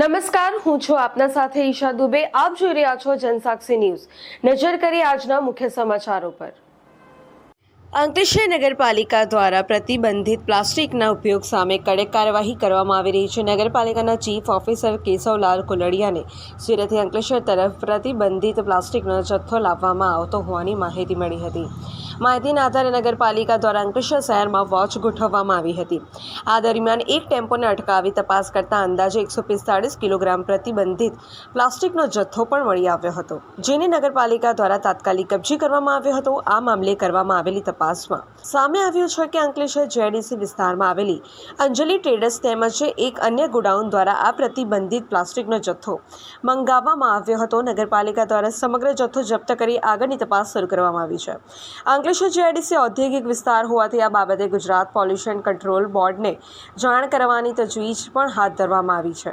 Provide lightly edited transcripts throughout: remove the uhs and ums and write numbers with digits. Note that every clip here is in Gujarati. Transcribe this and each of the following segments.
નમસ્કાર, હું છું આપના સાથે ઈશા દુબે. આપ જોઈ રહ્યા છો જનસાક્ષી ન્યૂઝ. નજર કરીએ આજના મુખ્ય સમાચારો પર. અંકલેશ્વર નગરપાલિકા દ્વારા પ્રતિબંધિત પ્લાસ્ટિકના ઉપયોગ સામે કડક કાર્યવાહી કરવામાં આવી રહી છે. નગરપાલિકાના ચીફ ઓફિસર કેશવલાલ કુલડિયાને સુરતથી અંકલેશ્વર તરફ પ્રતિબંધિત પ્લાસ્ટિકનો જથ્થો લાવવામાં આવતો હોવાની માહિતી મળી હતી. માહિતીના આધારે નગરપાલિકા દ્વારા અંકલેશ્વર શહેરમાં વોચ ગોઠવવામાં આવી હતી. આ દરમિયાન એક ટેમ્પોને અટકાવી તપાસ કરતા અંદાજે 145 કિલોગ્રામ પ્રતિબંધિત પ્લાસ્ટિકનો જથ્થો પણ મળી આવ્યો હતો, જેને નગરપાલિકા દ્વારા તાત્કાલિક કબજે કરવામાં આવ્યો હતો. આ મામલે કરવામાં આવેલી તપાસમાં સામે આવ્યું છે કે અંકલેશ્વર જેડીસી વિસ્તારમાં આવેલી અંજલિ ટ્રેડર્સ તેમજ એક અન્ય ગોડાઉન દ્વારા આ પ્રતિબંધિત પ્લાસ્ટિકનો જથ્થો મંગાવવામાં આવ્યો હતો. નગરપાલિકા દ્વારા સમગ્ર જથ્થો જપ્ત કરી આગળની તપાસ શરૂ કરવામાં આવી છે. અંકલેશ્વર જેડીસી ઔદ્યોગિક વિસ્તાર હોવાથી આ બાબતે ગુજરાત પોલ્યુશન કંટ્રોલ બોર્ડને જાણ કરવાની તજવીજ પણ હાથ ધરવામાં આવી છે.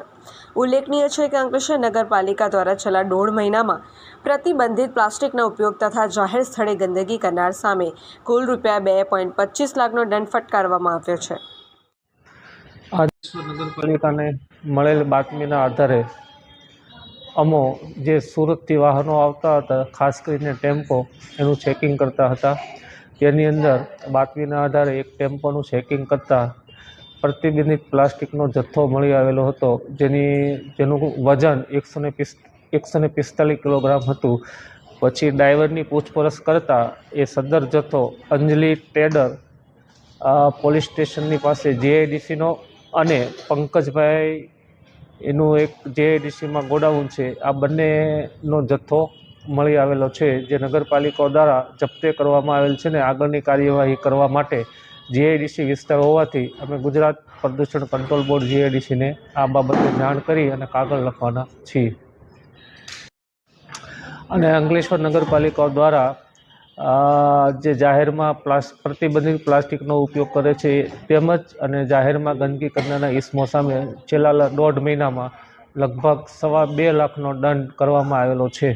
ઉલ્લેખનીય છે કે અંકલેશ્વર નગરપાલિકા દ્વારા છેલ્લા 1.5 મહિનામાં પ્રતિબંધિત પ્લાસ્ટિકના ઉપયોગ તથા જાહેર સ્થળે ગંદકી કરનાર સામે કુલ ₹2.25 લાખનો દંડ ફટકારવામાં આવ્યો છે. અંકલેશ્વર નગરપાલિકાને મળેલ બાતમીના આધારે અમો જે સુરતથી વાહનો આવતા હતા, ખાસ કરીને ટેમ્પો, એનું ચેકિંગ કરતા હતા. તેની અંદર બાતમીના આધારે એક ટેમ્પોનું ચેકિંગ કરતાં પ્રતિબંધિત પ્લાસ્ટિકનો જથ્થો મળી આવેલો હતો, જેનું વજન 145 કિલોગ્રામ હતું. પછી ડ્રાઈવરની પૂછપરછ કરતાં એ સદર જથ્થો અંજલિ ટ્રેડર પોલીસ સ્ટેશનની પાસે જેઆઈડીસીનો અને પંકજભાઈ એનું એક જેઆઈડીસીમાં ગોડાઉન છે, આ બંનેનો જથ્થો મળી આવેલો છે, જે નગરપાલિકા દ્વારા જપ્તે કરવામાં આવેલ છે. ને આગળની કાર્યવાહી કરવા માટે જેઆઈડીસી વિસ્તાર હોવાથી અમે ગુજરાત પ્રદૂષણ કંટ્રોલ બોર્ડ જેઆઈડીસીને આ બાબતે જાણ કરી અને કાગળ લખવાના છીએ. અને અંકલેશ્વર નગરપાલિકા દ્વારા જે જાહેરમાં પ્રતિબંધિત પ્લાસ્ટિકનો ઉપયોગ કરે છે તેમજ અને જાહેરમાં ગંદકી કરનારના ઇસમો સામે છેલ્લા 1.5 મહિનામાં લગભગ 2.25 લાખનો દંડ કરવામાં આવેલો છે.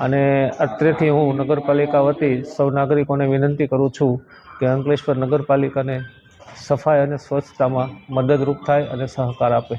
અને અત્રેથી હું નગરપાલિકા વતી સૌ નાગરિકોને વિનંતી કરું છું કે અંકલેશ્વર નગરપાલિકાને સફાઈ અને સ્વચ્છતામાં મદદરૂપ થાય અને સહકાર આપે.